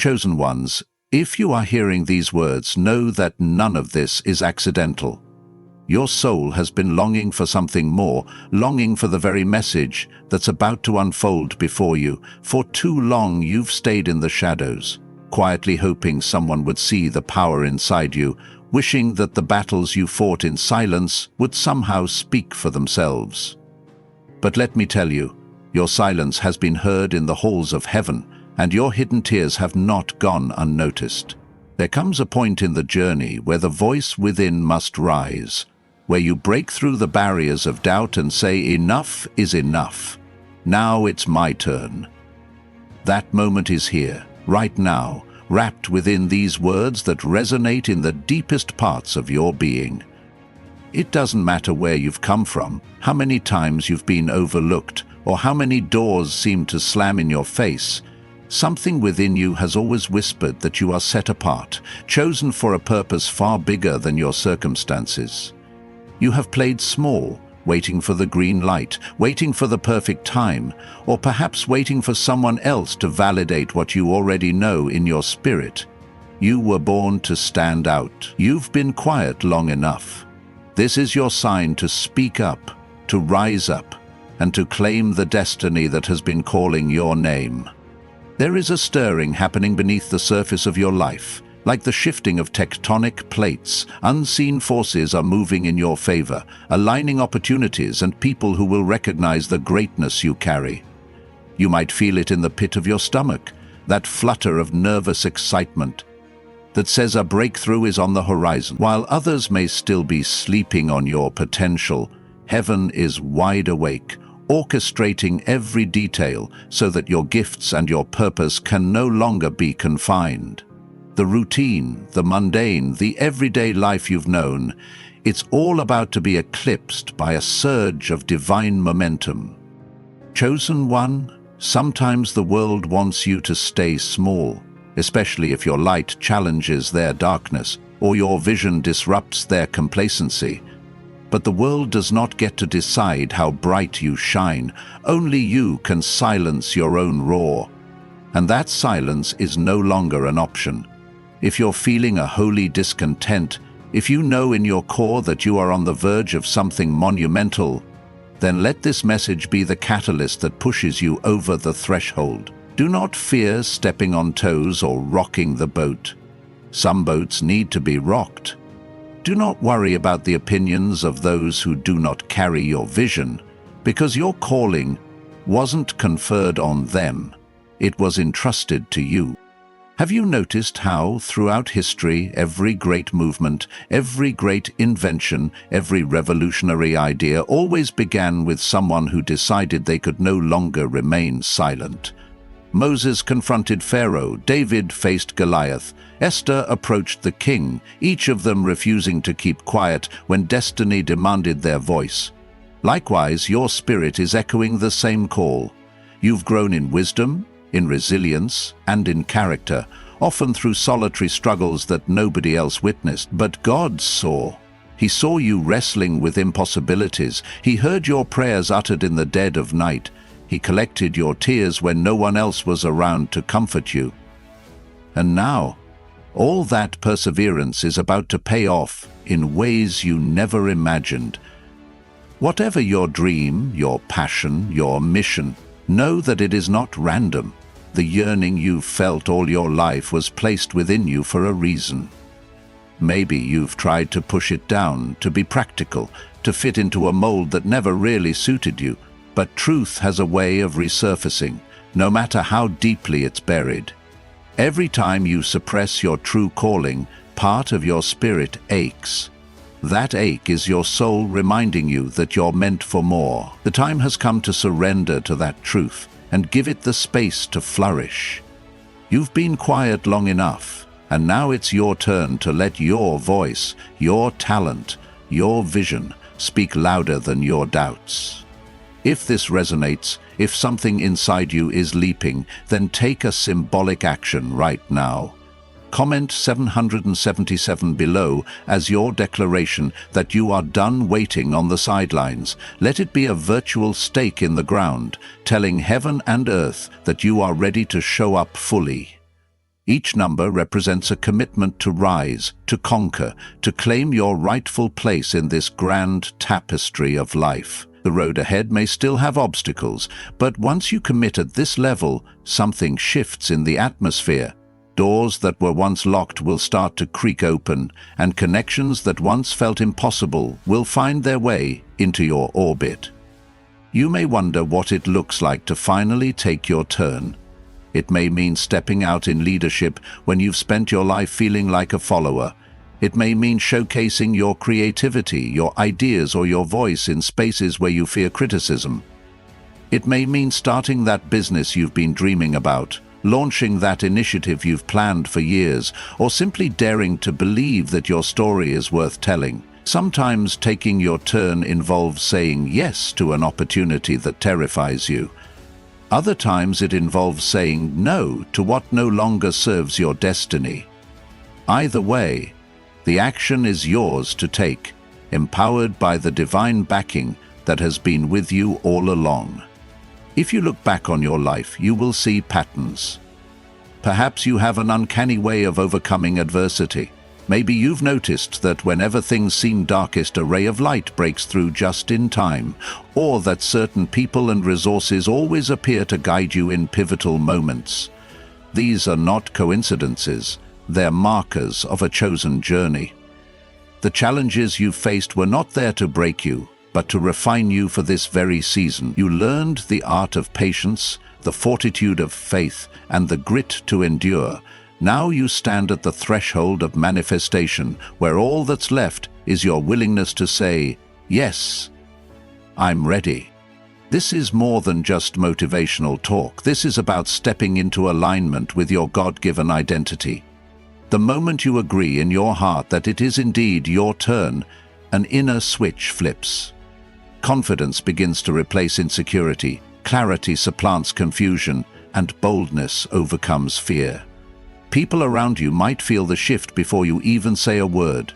Chosen ones, if you are hearing these words, know that none of this is accidental. Your soul has been longing for something more, longing for the very message that's about to unfold before you. For too long you've stayed in the shadows, quietly hoping someone would see the power inside you, wishing that the battles you fought in silence would somehow speak for themselves. But let me tell you, your silence has been heard in the halls of heaven, and your hidden tears have not gone unnoticed. There comes a point in the journey where the voice within must rise, where you break through the barriers of doubt and say, enough is enough. Now it's my turn. That moment is here, right now, wrapped within these words that resonate in the deepest parts of your being. It doesn't matter where you've come from, how many times you've been overlooked, or how many doors seem to slam in your face. Something within you has always whispered that you are set apart, chosen for a purpose far bigger than your circumstances. You have played small, waiting for the green light, waiting for the perfect time, or perhaps waiting for someone else to validate what you already know in your spirit. You were born to stand out. You've been quiet long enough. This is your sign to speak up, to rise up, and to claim the destiny that has been calling your name. There is a stirring happening beneath the surface of your life. Like the shifting of tectonic plates, unseen forces are moving in your favor, aligning opportunities and people who will recognize the greatness you carry. You might feel it in the pit of your stomach, that flutter of nervous excitement that says a breakthrough is on the horizon. While others may still be sleeping on your potential, heaven is wide awake, orchestrating every detail so that your gifts and your purpose can no longer be confined. The routine, the mundane, the everyday life you've known, it's all about to be eclipsed by a surge of divine momentum. Chosen one, sometimes the world wants you to stay small, especially if your light challenges their darkness or your vision disrupts their complacency. But the world does not get to decide how bright you shine. Only you can silence your own roar. And that silence is no longer an option. If you're feeling a holy discontent, if you know in your core that you are on the verge of something monumental, then let this message be the catalyst that pushes you over the threshold. Do not fear stepping on toes or rocking the boat. Some boats need to be rocked. Do not worry about the opinions of those who do not carry your vision, because your calling wasn't conferred on them. It was entrusted to you. Have you noticed how, throughout history, every great movement, every great invention, every revolutionary idea always began with someone who decided they could no longer remain silent? Moses confronted Pharaoh, David faced Goliath, Esther approached the king, each of them refusing to keep quiet when destiny demanded their voice. Likewise, your spirit is echoing the same call. You've grown in wisdom, in resilience, and in character, often through solitary struggles that nobody else witnessed. But God saw. He saw you wrestling with impossibilities. He heard your prayers uttered in the dead of night. He collected your tears when no one else was around to comfort you. And now, all that perseverance is about to pay off in ways you never imagined. Whatever your dream, your passion, your mission, know that it is not random. The yearning you've felt all your life was placed within you for a reason. Maybe you've tried to push it down, to be practical, to fit into a mold that never really suited you. But truth has a way of resurfacing, no matter how deeply it's buried. Every time you suppress your true calling, part of your spirit aches. That ache is your soul reminding you that you're meant for more. The time has come to surrender to that truth and give it the space to flourish. You've been quiet long enough, and now it's your turn to let your voice, your talent, your vision speak louder than your doubts. If this resonates, if something inside you is leaping, then take a symbolic action right now. Comment 777 below as your declaration that you are done waiting on the sidelines. Let it be a virtual stake in the ground, telling heaven and earth that you are ready to show up fully. Each number represents a commitment to rise, to conquer, to claim your rightful place in this grand tapestry of life. The road ahead may still have obstacles, but once you commit at this level, something shifts in the atmosphere. Doors that were once locked will start to creak open, and connections that once felt impossible will find their way into your orbit. You may wonder what it looks like to finally take your turn. It may mean stepping out in leadership when you've spent your life feeling like a follower. It may mean showcasing your creativity, your ideas, or your voice in spaces where you fear criticism. It may mean starting that business you've been dreaming about, launching that initiative you've planned for years, or simply daring to believe that your story is worth telling. Sometimes taking your turn involves saying yes to an opportunity that terrifies you. Other times it involves saying no to what no longer serves your destiny. Either way, the action is yours to take, empowered by the divine backing that has been with you all along. If you look back on your life, you will see patterns. Perhaps you have an uncanny way of overcoming adversity. Maybe you've noticed that whenever things seem darkest, a ray of light breaks through just in time, or that certain people and resources always appear to guide you in pivotal moments. These are not coincidences, they're markers of a chosen journey. The challenges you've faced were not there to break you, but to refine you for this very season. You learned the art of patience, the fortitude of faith, and the grit to endure. Now you stand at the threshold of manifestation, where all that's left is your willingness to say, "Yes, I'm ready." This is more than just motivational talk. This is about stepping into alignment with your God-given identity. The moment you agree in your heart that it is indeed your turn, an inner switch flips. Confidence begins to replace insecurity, clarity supplants confusion, and boldness overcomes fear. People around you might feel the shift before you even say a word.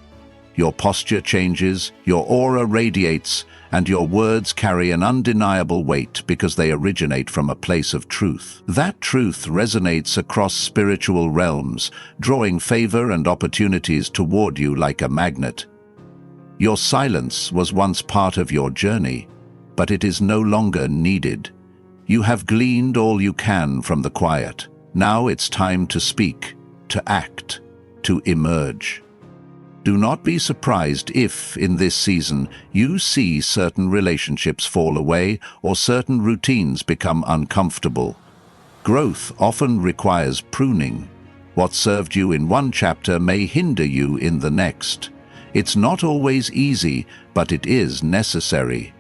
Your posture changes, your aura radiates, and your words carry an undeniable weight because they originate from a place of truth. That truth resonates across spiritual realms, drawing favor and opportunities toward you like a magnet. Your silence was once part of your journey, but it is no longer needed. You have gleaned all you can from the quiet. Now it's time to speak, to act, to emerge. Do not be surprised if, in this season, you see certain relationships fall away or certain routines become uncomfortable. Growth often requires pruning. What served you in one chapter may hinder you in the next. It's not always easy, but it is necessary.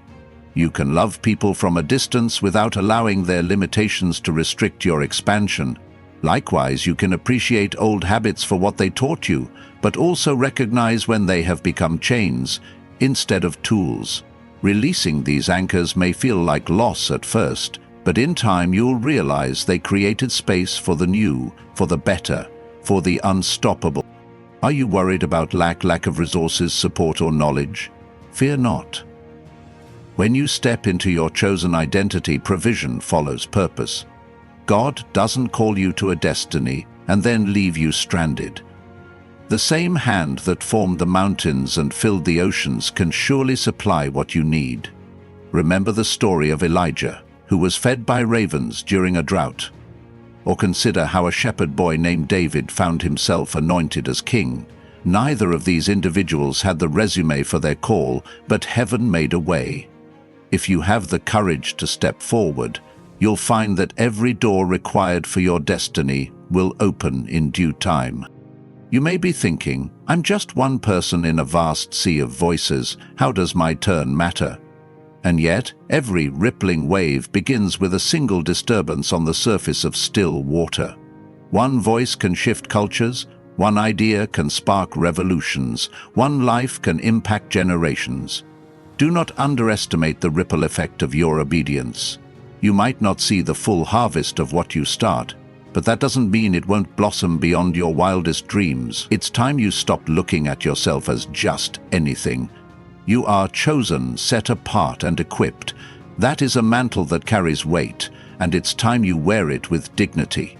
You can love people from a distance without allowing their limitations to restrict your expansion. Likewise, you can appreciate old habits for what they taught you, but also recognize when they have become chains instead of tools. Releasing these anchors may feel like loss at first, but in time you'll realize they created space for the new, for the better, for the unstoppable. Are you worried about lack of resources, support, or knowledge? Fear not. When you step into your chosen identity, provision follows purpose. God doesn't call you to a destiny and then leave you stranded. The same hand that formed the mountains and filled the oceans can surely supply what you need. Remember the story of Elijah, who was fed by ravens during a drought. Or consider how a shepherd boy named David found himself anointed as king. Neither of these individuals had the resume for their call, but heaven made a way. If you have the courage to step forward, you'll find that every door required for your destiny will open in due time. You may be thinking, I'm just one person in a vast sea of voices, how does my turn matter? And yet, every rippling wave begins with a single disturbance on the surface of still water. One voice can shift cultures, one idea can spark revolutions, one life can impact generations. Do not underestimate the ripple effect of your obedience. You might not see the full harvest of what you start, but that doesn't mean it won't blossom beyond your wildest dreams. It's time you stopped looking at yourself as just anything. You are chosen, set apart, and equipped. That is a mantle that carries weight, and it's time you wear it with dignity.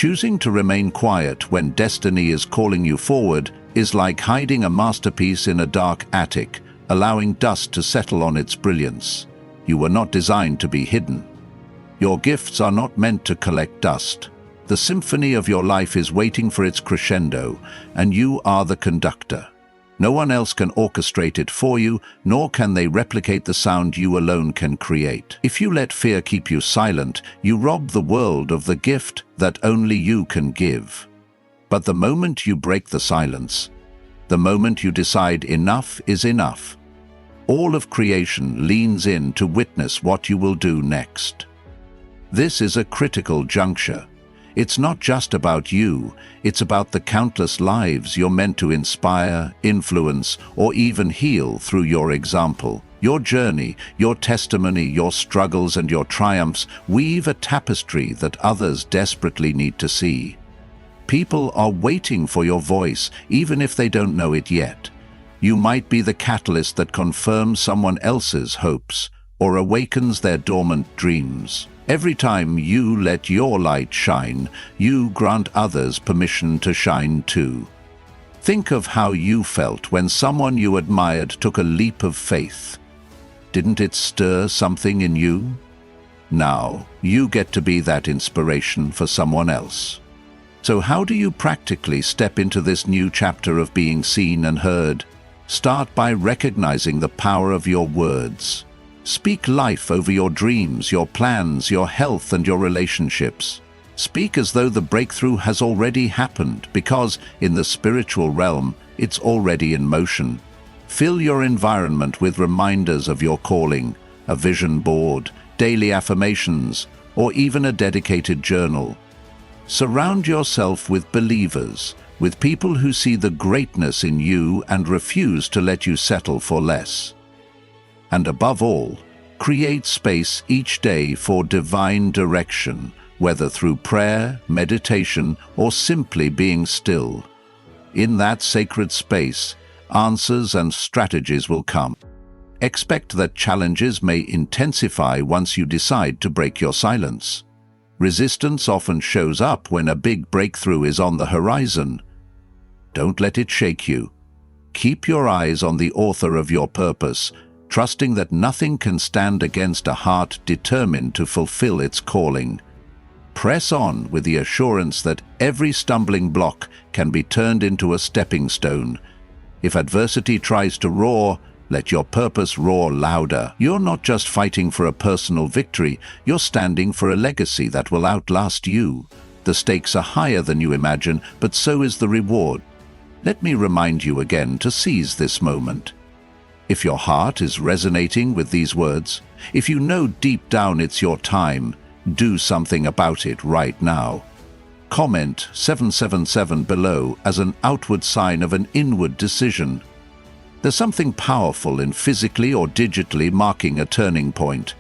Choosing to remain quiet when destiny is calling you forward is like hiding a masterpiece in a dark attic, allowing dust to settle on its brilliance. You were not designed to be hidden. Your gifts are not meant to collect dust. The symphony of your life is waiting for its crescendo, and you are the conductor. No one else can orchestrate it for you, nor can they replicate the sound you alone can create. If you let fear keep you silent, you rob the world of the gift that only you can give. But the moment you break the silence, the moment you decide enough is enough, all of creation leans in to witness what you will do next. This is a critical juncture. It's not just about you, it's about the countless lives you're meant to inspire, influence, or even heal through your example. Your journey, your testimony, your struggles and your triumphs weave a tapestry that others desperately need to see. People are waiting for your voice, even if they don't know it yet. You might be the catalyst that confirms someone else's hopes or awakens their dormant dreams. Every time you let your light shine, you grant others permission to shine too. Think of how you felt when someone you admired took a leap of faith. Didn't it stir something in you? Now, you get to be that inspiration for someone else. So how do you practically step into this new chapter of being seen and heard? Start by recognizing the power of your words. Speak life over your dreams, your plans, your health, and your relationships. Speak as though the breakthrough has already happened, because in the spiritual realm, it's already in motion. Fill your environment with reminders of your calling, a vision board, daily affirmations, or even a dedicated journal. Surround yourself with believers, with people who see the greatness in you and refuse to let you settle for less. And above all, create space each day for divine direction, whether through prayer, meditation, or simply being still. In that sacred space, answers and strategies will come. Expect that challenges may intensify once you decide to break your silence. Resistance often shows up when a big breakthrough is on the horizon. Don't let it shake you. Keep your eyes on the author of your purpose, trusting that nothing can stand against a heart determined to fulfill its calling. Press on with the assurance that every stumbling block can be turned into a stepping stone. If adversity tries to roar, let your purpose roar louder. You're not just fighting for a personal victory, you're standing for a legacy that will outlast you. The stakes are higher than you imagine, but so is the reward. Let me remind you again to seize this moment. If your heart is resonating with these words, if you know deep down it's your time, do something about it right now. Comment 777 below as an outward sign of an inward decision. There's something powerful in physically or digitally marking a turning point.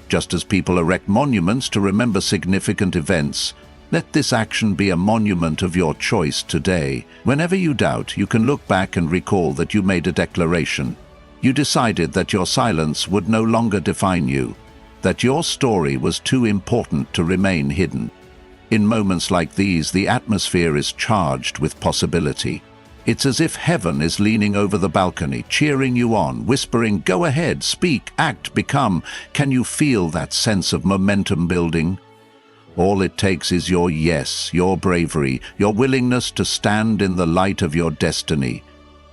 Just as people erect monuments to remember significant events, let this action be a monument of your choice today. Whenever you doubt, you can look back and recall that you made a declaration. You decided that your silence would no longer define you, that your story was too important to remain hidden. In moments like these, the atmosphere is charged with possibility. It's as if heaven is leaning over the balcony, cheering you on, whispering, "Go ahead, speak, act, become." Can you feel that sense of momentum building? All it takes is your yes, your bravery, your willingness to stand in the light of your destiny.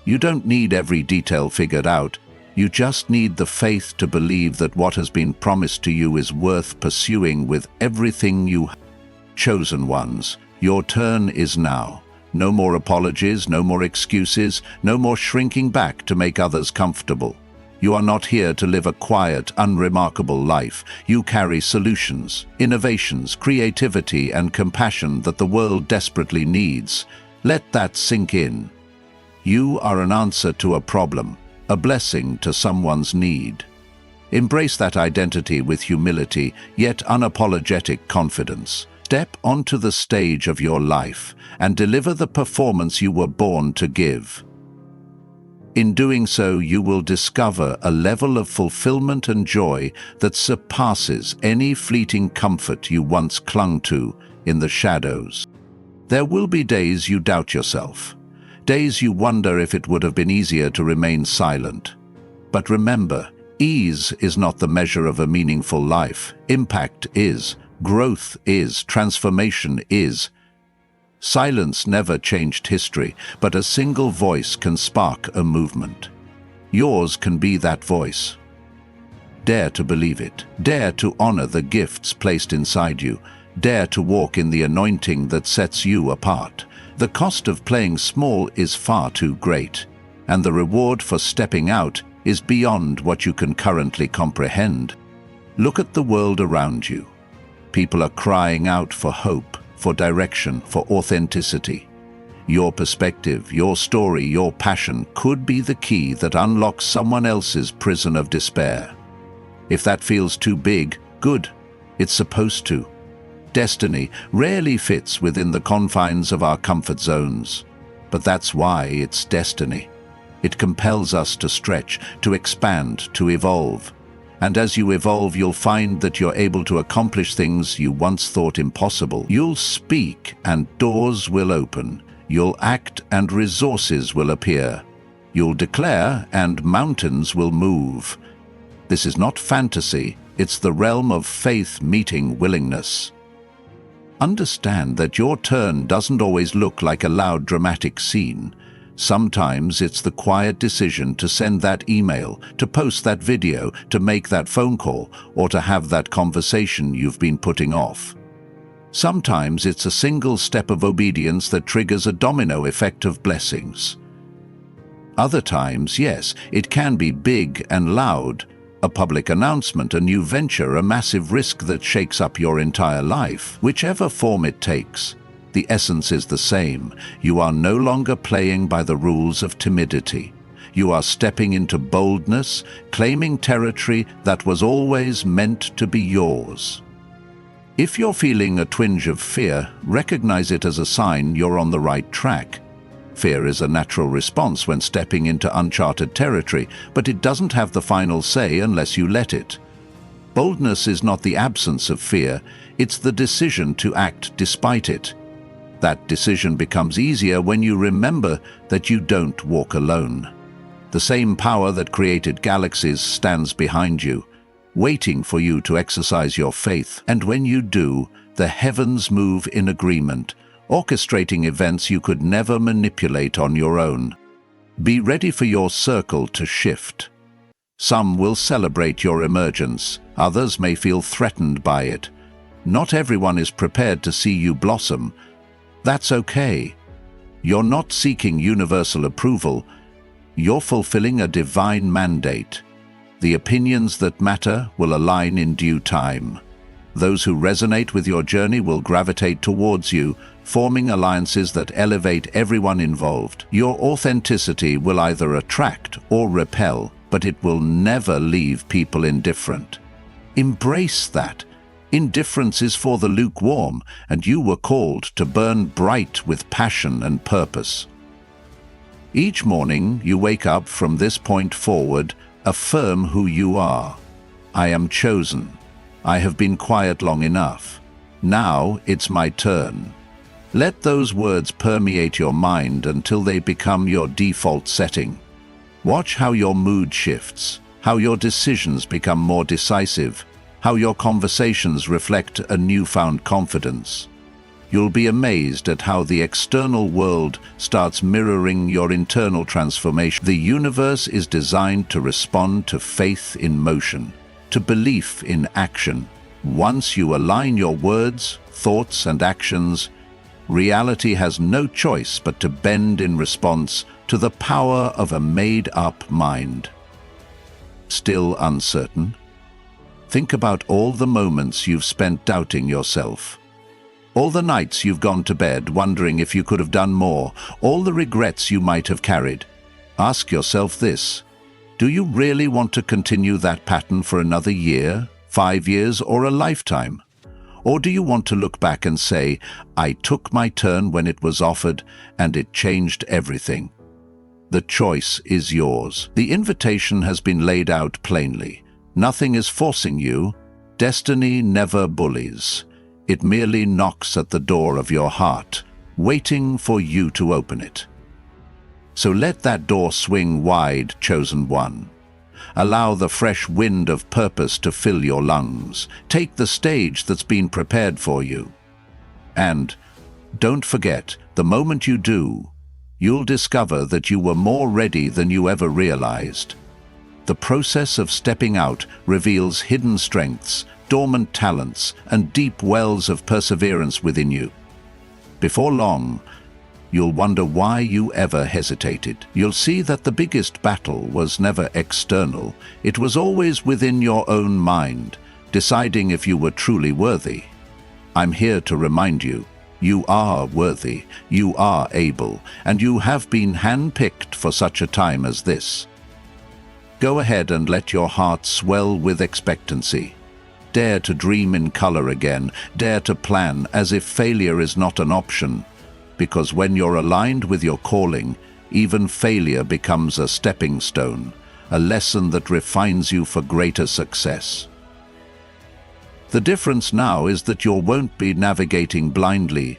You don't need every detail figured out. You just need the faith to believe that what has been promised to you is worth pursuing with everything you have. Chosen ones, your turn is now. No more apologies, no more excuses, no more shrinking back to make others comfortable. You are not here to live a quiet, unremarkable life. You carry solutions, innovations, creativity, and compassion that the world desperately needs. Let that sink in. You are an answer to a problem, a blessing to someone's need. Embrace that identity with humility, yet unapologetic confidence. Step onto the stage of your life and deliver the performance you were born to give. In doing so, you will discover a level of fulfillment and joy that surpasses any fleeting comfort you once clung to. in the shadows. There will be days you doubt yourself, days you wonder if it would have been easier to remain silent. But remember, ease is not the measure of a meaningful life. Impact is, growth is, transformation is. Silence never changed history, but a single voice can spark a movement. Yours can be that voice. Dare to believe it. Dare to honor the gifts placed inside you. Dare to walk in the anointing that sets you apart. The cost of playing small is far too great, and the reward for stepping out is beyond what you can currently comprehend. Look at the world around you. People are crying out for hope, for direction, for authenticity. Your perspective, your story, your passion could be the key that unlocks someone else's prison of despair. If that feels too big, good. It's supposed to. Destiny rarely fits within the confines of our comfort zones. But that's why it's destiny. It compels us to stretch, to expand, to evolve. And as you evolve, you'll find that you're able to accomplish things you once thought impossible. You'll speak and doors will open. You'll act and resources will appear. You'll declare and mountains will move. This is not fantasy, it's the realm of faith meeting willingness. Understand that your turn doesn't always look like a loud dramatic scene. Sometimes it's the quiet decision to send that email, to post that video, to make that phone call, or to have that conversation you've been putting off. Sometimes it's a single step of obedience that triggers a domino effect of blessings. Other times, yes, it can be big and loud, a public announcement, a new venture, a massive risk that shakes up your entire life. Whichever form it takes, the essence is the same. You are no longer playing by the rules of timidity. You are stepping into boldness, claiming territory that was always meant to be yours. If you're feeling a twinge of fear, recognize it as a sign you're on the right track. Fear is a natural response when stepping into uncharted territory, but it doesn't have the final say unless you let it. Boldness is not the absence of fear, it's the decision to act despite it. That decision becomes easier when you remember that you don't walk alone. The same power that created galaxies stands behind you, waiting for you to exercise your faith. And when you do, the heavens move in agreement, orchestrating events you could never manipulate on your own. Be ready for your circle to shift. Some will celebrate your emergence, others may feel threatened by it. Not everyone is prepared to see you blossom. That's okay. You're not seeking universal approval. You're fulfilling a divine mandate. The opinions that matter will align in due time. Those who resonate with your journey will gravitate towards you, forming alliances that elevate everyone involved. Your authenticity will either attract or repel, but it will never leave people indifferent. Embrace that. Indifference is for the lukewarm, and you were called to burn bright with passion and purpose. Each morning you wake up from this point forward, affirm who you are. I am chosen. I have been quiet long enough. Now it's my turn. Let those words permeate your mind until they become your default setting. Watch how your mood shifts, how your decisions become more decisive, how your conversations reflect a newfound confidence. You'll be amazed at how the external world starts mirroring your internal transformation. The universe is designed to respond to faith in motion, to belief in action. Once you align your words, thoughts, and actions, reality has no choice but to bend in response to the power of a made-up mind. Still uncertain? Think about all the moments you've spent doubting yourself. All the nights you've gone to bed wondering if you could have done more, all the regrets you might have carried. Ask yourself this: do you really want to continue that pattern for another year, 5 years, or a lifetime? Or do you want to look back and say, I took my turn when it was offered, and it changed everything? The choice is yours. The invitation has been laid out plainly. Nothing is forcing you. Destiny never bullies. It merely knocks at the door of your heart, waiting for you to open it. So let that door swing wide, chosen one. Allow the fresh wind of purpose to fill your lungs. Take the stage that's been prepared for you. And don't forget, the moment you do, you'll discover that you were more ready than you ever realized. The process of stepping out reveals hidden strengths, dormant talents, and deep wells of perseverance within you. Before long, you'll wonder why you ever hesitated. You'll see that the biggest battle was never external. It was always within your own mind, deciding if you were truly worthy. I'm here to remind you, you are worthy, you are able, and you have been handpicked for such a time as this. Go ahead and let your heart swell with expectancy. Dare to dream in color again, dare to plan as if failure is not an option. Because when you're aligned with your calling, even failure becomes a stepping stone, a lesson that refines you for greater success. The difference now is that you won't be navigating blindly.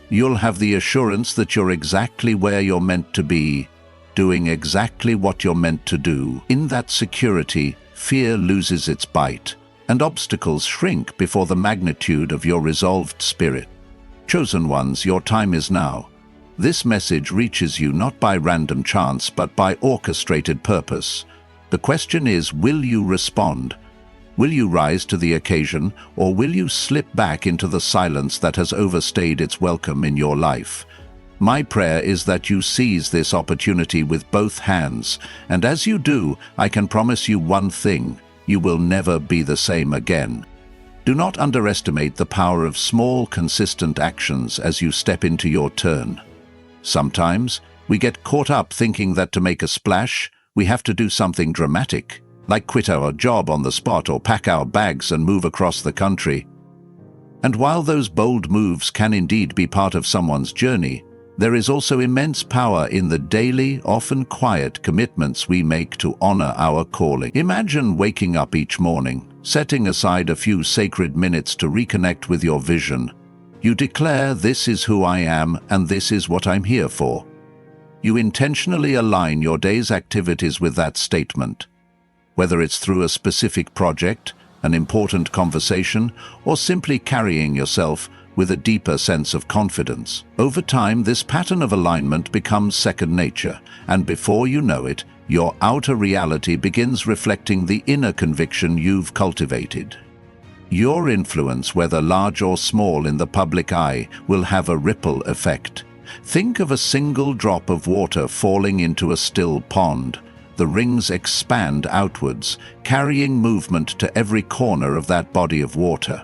You'll have the assurance that you're exactly where you're meant to be, doing exactly what you're meant to do. In that security, fear loses its bite, and obstacles shrink before the magnitude of your resolved spirit. Chosen ones, your time is now. This message reaches you not by random chance, but by orchestrated purpose. The question is, will you respond? Will you rise to the occasion, or will you slip back into the silence that has overstayed its welcome in your life? My prayer is that you seize this opportunity with both hands, and as you do, I can promise you one thing: you will never be the same again. Do not underestimate the power of small, consistent actions as you step into your turn. Sometimes, we get caught up thinking that to make a splash, we have to do something dramatic, like quit our job on the spot or pack our bags and move across the country. And while those bold moves can indeed be part of someone's journey, there is also immense power in the daily, often quiet commitments we make to honor our calling. Imagine waking up each morning, setting aside a few sacred minutes to reconnect with your vision. You declare, "This is who I am, and this is what I'm here for." You intentionally align your day's activities with that statement. Whether it's through a specific project, an important conversation, or simply carrying yourself with a deeper sense of confidence. Over time, this pattern of alignment becomes second nature, and before you know it, your outer reality begins reflecting the inner conviction you've cultivated. Your influence, whether large or small in the public eye, will have a ripple effect. Think of a single drop of water falling into a still pond. The rings expand outwards, carrying movement to every corner of that body of water.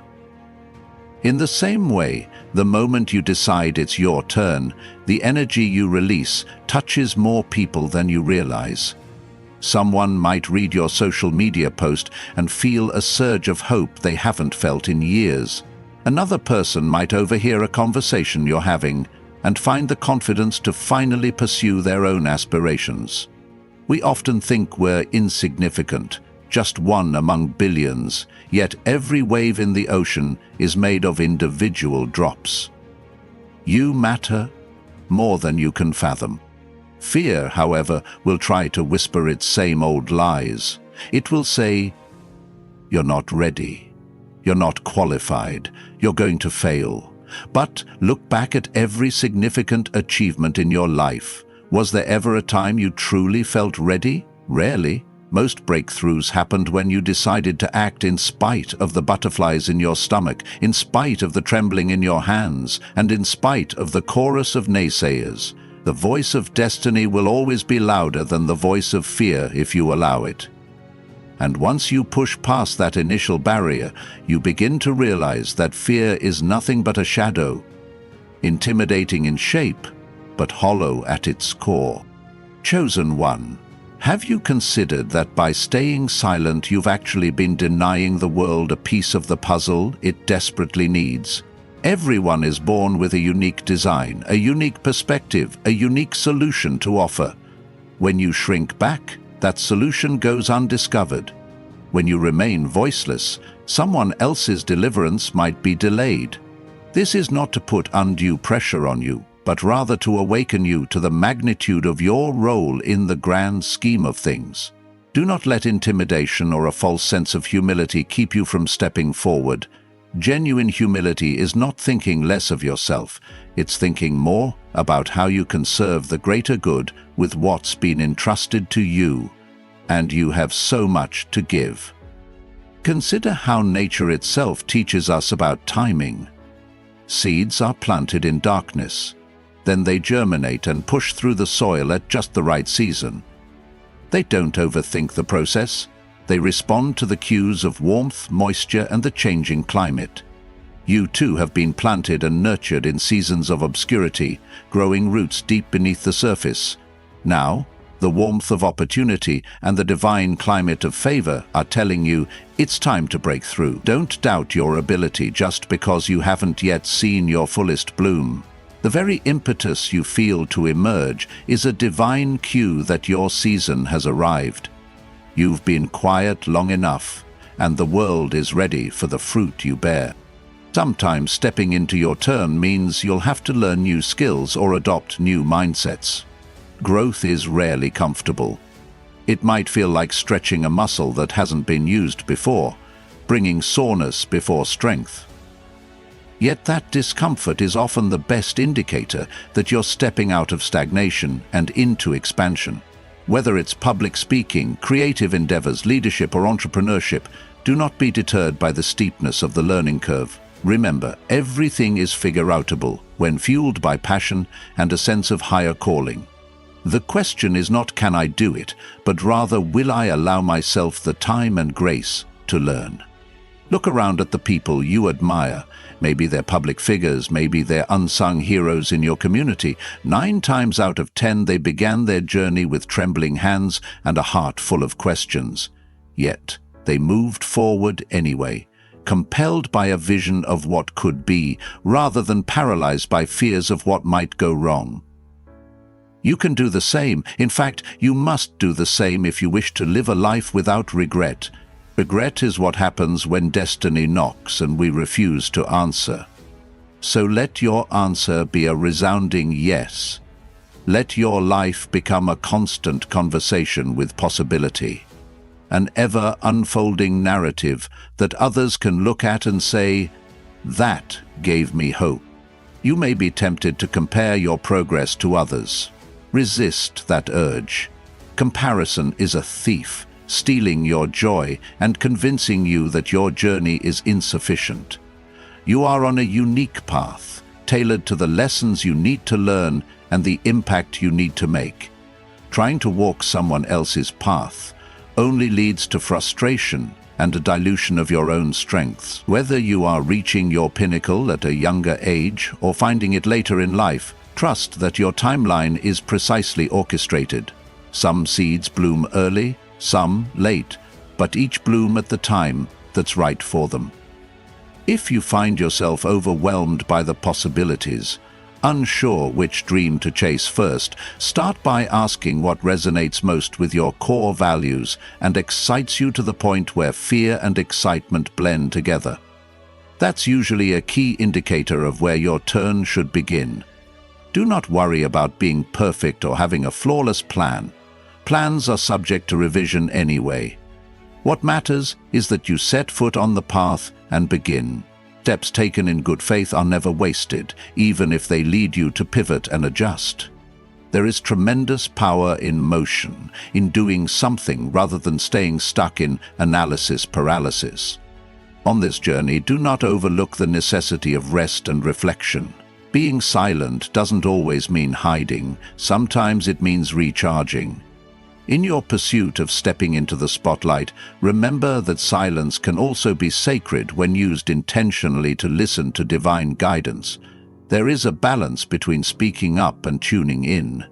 In the same way, the moment you decide it's your turn, the energy you release touches more people than you realize. Someone might read your social media post and feel a surge of hope they haven't felt in years. Another person might overhear a conversation you're having and find the confidence to finally pursue their own aspirations. We often think we're insignificant, just one among billions, yet every wave in the ocean is made of individual drops. You matter more than you can fathom. Fear, however, will try to whisper its same old lies. It will say, "You're not ready. You're not qualified. You're going to fail." But look back at every significant achievement in your life. Was there ever a time you truly felt ready? Rarely. Most breakthroughs happened when you decided to act in spite of the butterflies in your stomach, in spite of the trembling in your hands, and in spite of the chorus of naysayers. The voice of destiny will always be louder than the voice of fear if you allow it. And once you push past that initial barrier, you begin to realize that fear is nothing but a shadow, intimidating in shape, but hollow at its core. Chosen one, have you considered that by staying silent you've actually been denying the world a piece of the puzzle it desperately needs? Everyone is born with a unique design, a unique perspective, a unique solution to offer. When you shrink back, that solution goes undiscovered. When you remain voiceless, Someone else's deliverance might be delayed. This is not to put undue pressure on you, but rather to awaken you to the magnitude of your role in the grand scheme of things. Do not let intimidation or a false sense of humility keep you from stepping forward. Genuine humility is not thinking less of yourself, it's thinking more about how you can serve the greater good with what's been entrusted to you, and you have so much to give. Consider how nature itself teaches us about timing. Seeds are planted in darkness. Then they germinate and push through the soil at just the right season. They don't overthink the process. They respond to the cues of warmth, moisture, and the changing climate. You too have been planted and nurtured in seasons of obscurity, growing roots deep beneath the surface. Now, the warmth of opportunity and the divine climate of favor are telling you it's time to break through. Don't doubt your ability just because you haven't yet seen your fullest bloom. The very impetus you feel to emerge is a divine cue that your season has arrived. You've been quiet long enough, and the world is ready for the fruit you bear. Sometimes stepping into your turn means you'll have to learn new skills or adopt new mindsets. Growth is rarely comfortable. It might feel like stretching a muscle that hasn't been used before, bringing soreness before strength. Yet that discomfort is often the best indicator that you're stepping out of stagnation and into expansion. Whether it's public speaking, creative endeavors, leadership, or entrepreneurship, do not be deterred by the steepness of the learning curve. Remember, everything is figure-outable when fueled by passion and a sense of higher calling. The question is not can I do it, but rather will I allow myself the time and grace to learn. Look around at the people you admire. Maybe they're public figures, maybe they're unsung heroes in your community. 9 times out of 10 they began their journey with trembling hands and a heart full of questions. Yet they moved forward anyway, compelled by a vision of what could be, rather than paralyzed by fears of what might go wrong. You can do the same. In fact, you must do the same if you wish to live a life without regret. Regret is what happens when destiny knocks and we refuse to answer. So let your answer be a resounding yes. Let your life become a constant conversation with possibility, an ever-unfolding narrative that others can look at and say, "That gave me hope." You may be tempted to compare your progress to others. Resist that urge. Comparison is a thief, stealing your joy and convincing you that your journey is insufficient. You are on a unique path, tailored to the lessons you need to learn and the impact you need to make. Trying to walk someone else's path only leads to frustration and a dilution of your own strengths. Whether you are reaching your pinnacle at a younger age or finding it later in life, trust that your timeline is precisely orchestrated. Some seeds bloom early, some late, but each bloom at the time that's right for them. If you find yourself overwhelmed by the possibilities, unsure which dream to chase first, start by asking what resonates most with your core values and excites you to the point where fear and excitement blend together. That's usually a key indicator of where your turn should begin. Do not worry about being perfect or having a flawless plan. Plans are subject to revision anyway. What matters is that you set foot on the path and begin. Steps taken in good faith are never wasted, even if they lead you to pivot and adjust. There is tremendous power in motion, in doing something rather than staying stuck in analysis paralysis. On this journey, do not overlook the necessity of rest and reflection. Being silent doesn't always mean hiding. Sometimes it means recharging. In your pursuit of stepping into the spotlight, remember that silence can also be sacred when used intentionally to listen to divine guidance. There is a balance between speaking up and tuning in.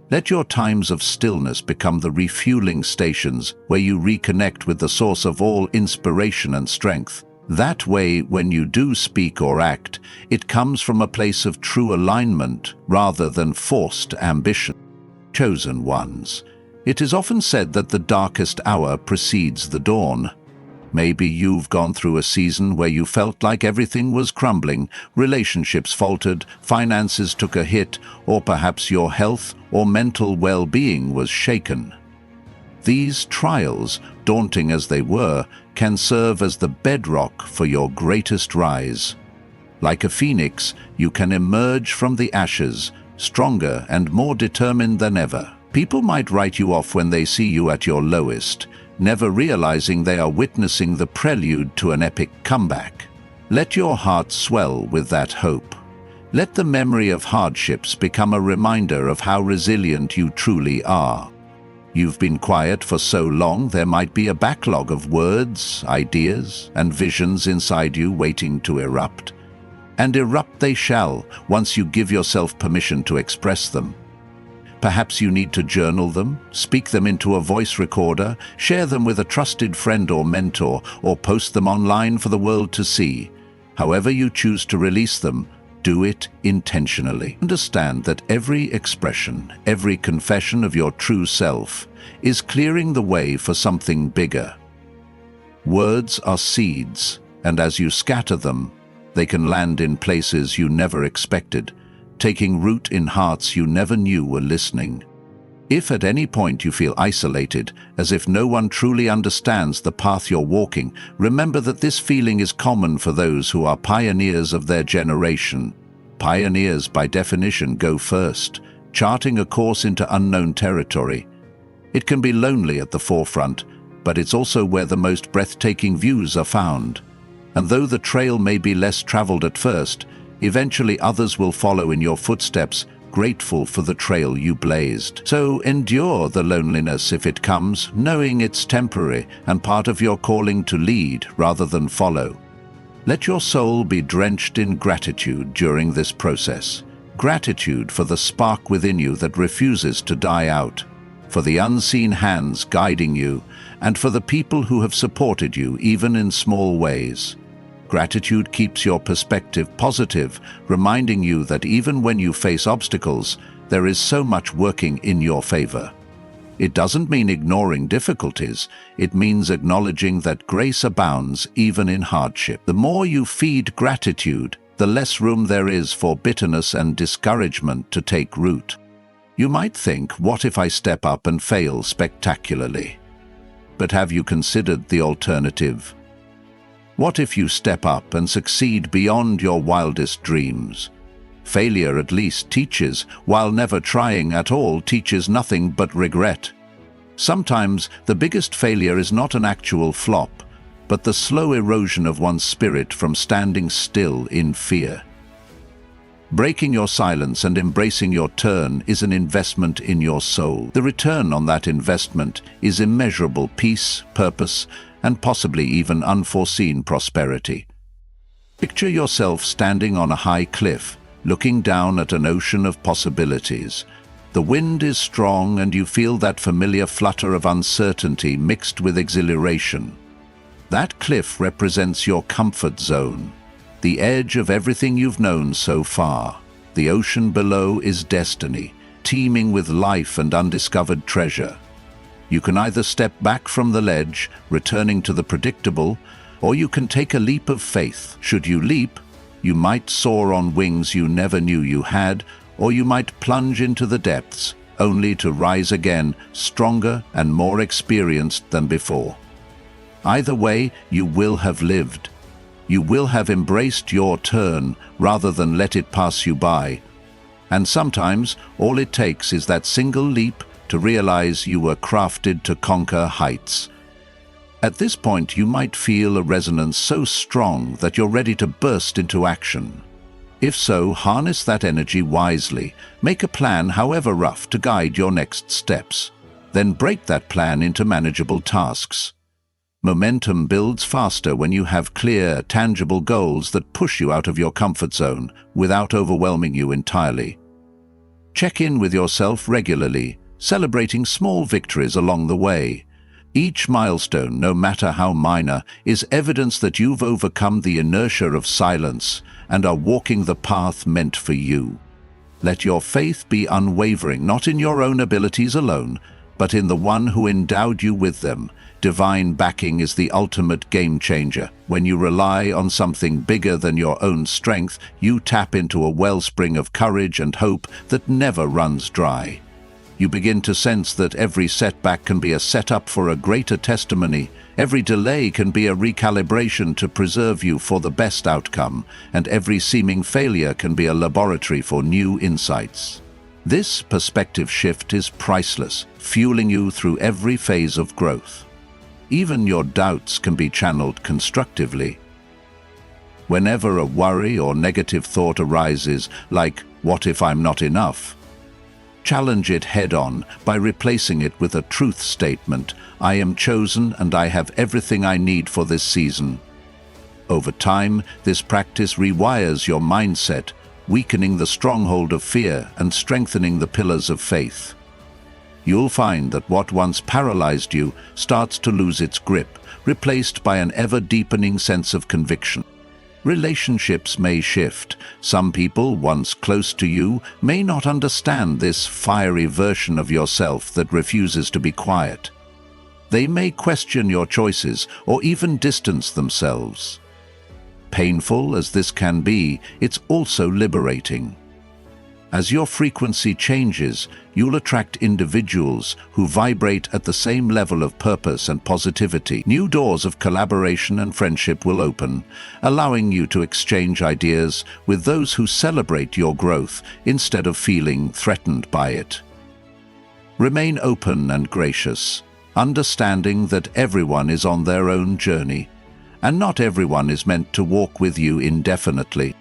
Let your times of stillness become the refueling stations where you reconnect with the source of all inspiration and strength. That way, when you do speak or act, it comes from a place of true alignment rather than forced ambition. Chosen ones. It is often said that the darkest hour precedes the dawn. Maybe you've gone through a season where you felt like everything was crumbling, relationships faltered, finances took a hit, or perhaps your health or mental well-being was shaken. These trials, daunting as they were, can serve as the bedrock for your greatest rise. Like a phoenix, you can emerge from the ashes, stronger and more determined than ever. People might write you off when they see you at your lowest, never realizing they are witnessing the prelude to an epic comeback. Let your heart swell with that hope. Let the memory of hardships become a reminder of how resilient you truly are. You've been quiet for so long, there might be a backlog of words, ideas, and visions inside you waiting to erupt. And erupt they shall, once you give yourself permission to express them. Perhaps you need to journal them, speak them into a voice recorder, share them with a trusted friend or mentor, or post them online for the world to see. However you choose to release them, do it intentionally. Understand that every expression, every confession of your true self is clearing the way for something bigger. Words are seeds, and as you scatter them, they can land in places you never expected, taking root in hearts you never knew were listening. If at any point you feel isolated, as if no one truly understands the path you're walking, remember that this feeling is common for those who are pioneers of their generation. Pioneers, by definition, go first, charting a course into unknown territory. It can be lonely at the forefront, but it's also where the most breathtaking views are found. And though the trail may be less traveled at first, eventually others will follow in your footsteps, grateful for the trail you blazed. So endure the loneliness if it comes, knowing it's temporary and part of your calling to lead rather than follow. Let your soul be drenched in gratitude during this process. Gratitude for the spark within you that refuses to die out, for the unseen hands guiding you, and for the people who have supported you even in small ways. Gratitude keeps your perspective positive, reminding you that even when you face obstacles, there is so much working in your favor. It doesn't mean ignoring difficulties, it means acknowledging that grace abounds even in hardship. The more you feed gratitude, the less room there is for bitterness and discouragement to take root. You might think, what if I step up and fail spectacularly? But have you considered the alternative? What if you step up and succeed beyond your wildest dreams? Failure at least teaches, while never trying at all teaches nothing but regret. Sometimes the biggest failure is not an actual flop, but the slow erosion of one's spirit from standing still in fear. Breaking your silence and embracing your turn is an investment in your soul. The return on that investment is immeasurable peace, purpose, and possibly even unforeseen prosperity. Picture yourself standing on a high cliff, looking down at an ocean of possibilities. The wind is strong and you feel that familiar flutter of uncertainty mixed with exhilaration. That cliff represents your comfort zone, the edge of everything you've known so far. The ocean below is destiny, teeming with life and undiscovered treasure. You can either step back from the ledge, returning to the predictable, or you can take a leap of faith. Should you leap, you might soar on wings you never knew you had, or you might plunge into the depths, only to rise again, stronger and more experienced than before. Either way, you will have lived. You will have embraced your turn rather than let it pass you by. And sometimes, all it takes is that single leap to realize you were crafted to conquer heights. At this point, you might feel a resonance so strong that you're ready to burst into action. If so, harness that energy wisely. Make a plan, however rough, to guide your next steps. Then break that plan into manageable tasks. Momentum builds faster when you have clear, tangible goals that push you out of your comfort zone without overwhelming you entirely. Check in with yourself regularly, celebrating small victories along the way. Each milestone, no matter how minor, is evidence that you've overcome the inertia of silence and are walking the path meant for you. Let your faith be unwavering, not in your own abilities alone, but in the one who endowed you with them. Divine backing is the ultimate game changer. When you rely on something bigger than your own strength, you tap into a wellspring of courage and hope that never runs dry. You begin to sense that every setback can be a setup for a greater testimony. Every delay can be a recalibration to preserve you for the best outcome, and every seeming failure can be a laboratory for new insights. This perspective shift is priceless, fueling you through every phase of growth. Even your doubts can be channeled constructively. Whenever a worry or negative thought arises, like, "What if I'm not enough?" challenge it head-on by replacing it with a truth statement: "I am chosen and I have everything I need for this season." Over time, this practice rewires your mindset, weakening the stronghold of fear and strengthening the pillars of faith. You'll find that what once paralyzed you starts to lose its grip, replaced by an ever-deepening sense of conviction. Relationships may shift. Some people once close to you may not understand this fiery version of yourself that refuses to be quiet. They may question your choices or even distance themselves. Painful as this can be, it's also liberating. As your frequency changes, you'll attract individuals who vibrate at the same level of purpose and positivity. New doors of collaboration and friendship will open, allowing you to exchange ideas with those who celebrate your growth instead of feeling threatened by it. Remain open and gracious, understanding that everyone is on their own journey, and not everyone is meant to walk with you indefinitely.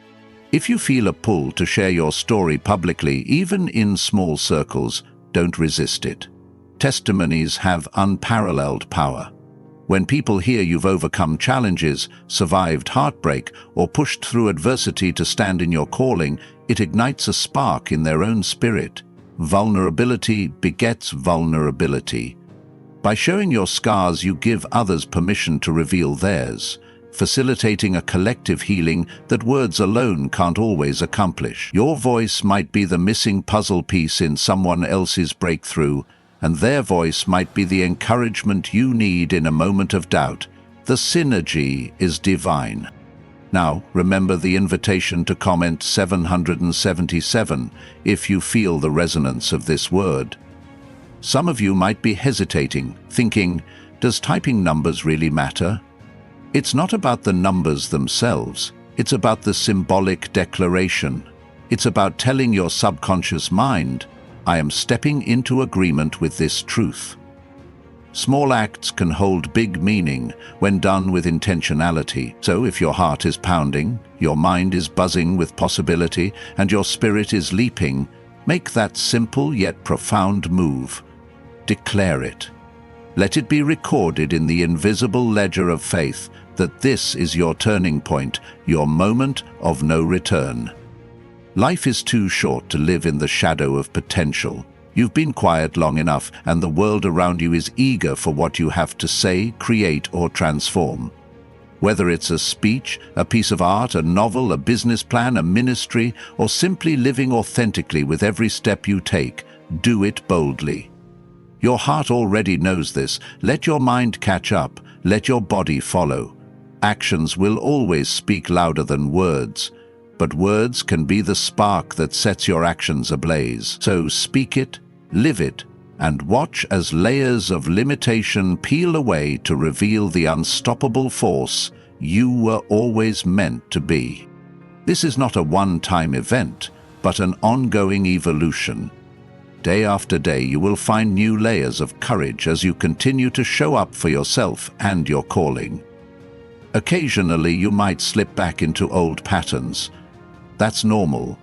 If you feel a pull to share your story publicly, even in small circles, don't resist it. Testimonies have unparalleled power. When people hear you've overcome challenges, survived heartbreak, or pushed through adversity to stand in your calling, it ignites a spark in their own spirit. Vulnerability begets vulnerability. By showing your scars, you give others permission to reveal theirs, facilitating a collective healing that words alone can't always accomplish. Your voice might be the missing puzzle piece in someone else's breakthrough, and their voice might be the encouragement you need in a moment of doubt. The synergy is divine. Now, remember the invitation to comment 777 if you feel the resonance of this word. Some of you might be hesitating, thinking, does typing numbers really matter? It's not about the numbers themselves, it's about the symbolic declaration. It's about telling your subconscious mind, I am stepping into agreement with this truth. Small acts can hold big meaning when done with intentionality. So if your heart is pounding, your mind is buzzing with possibility, and your spirit is leaping, make that simple yet profound move. Declare it. Let it be recorded in the invisible ledger of faith that this is your turning point, your moment of no return. Life is too short to live in the shadow of potential. You've been quiet long enough, and the world around you is eager for what you have to say, create, or transform. Whether it's a speech, a piece of art, a novel, a business plan, a ministry, or simply living authentically with every step you take, do it boldly. Your heart already knows this. Let your mind catch up. Let your body follow. Actions will always speak louder than words, but words can be the spark that sets your actions ablaze. So speak it, live it, and watch as layers of limitation peel away to reveal the unstoppable force you were always meant to be. This is not a one-time event, but an ongoing evolution. Day after day, you will find new layers of courage as you continue to show up for yourself and your calling. Occasionally, you might slip back into old patterns. That's normal.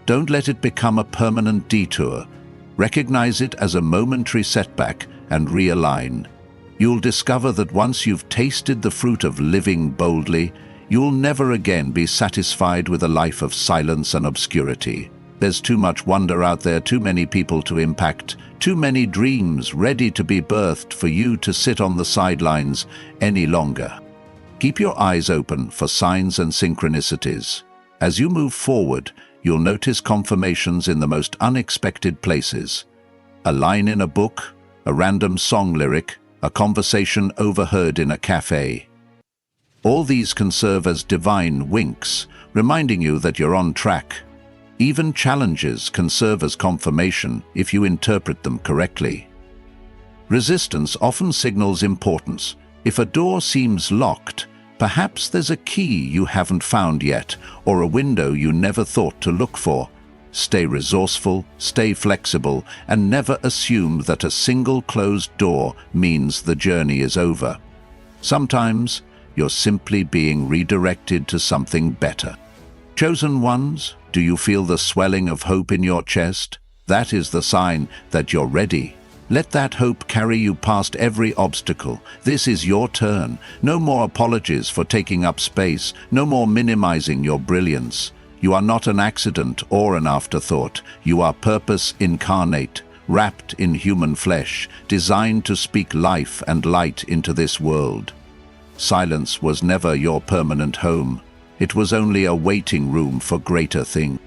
Don't let it become a permanent detour. Recognize it as a momentary setback and realign. You'll discover that once you've tasted the fruit of living boldly, you'll never again be satisfied with a life of silence and obscurity. There's too much wonder out there, too many people to impact, too many dreams ready to be birthed for you to sit on the sidelines any longer. Keep your eyes open for signs and synchronicities. As you move forward, you'll notice confirmations in the most unexpected places. A line in a book, a random song lyric, a conversation overheard in a cafe. All these can serve as divine winks, reminding you that you're on track. Even challenges can serve as confirmation if you interpret them correctly. Resistance often signals importance. If a door seems locked, perhaps there's a key you haven't found yet, or a window you never thought to look for. Stay resourceful, stay flexible, and never assume that a single closed door means the journey is over. Sometimes, you're simply being redirected to something better. Chosen ones, do you feel the swelling of hope in your chest? That is the sign that you're ready. Let that hope carry you past every obstacle. This is your turn. No more apologies for taking up space. No more minimizing your brilliance. You are not an accident or an afterthought. You are purpose incarnate, wrapped in human flesh, designed to speak life and light into this world. Silence was never your permanent home. It was only a waiting room for greater things.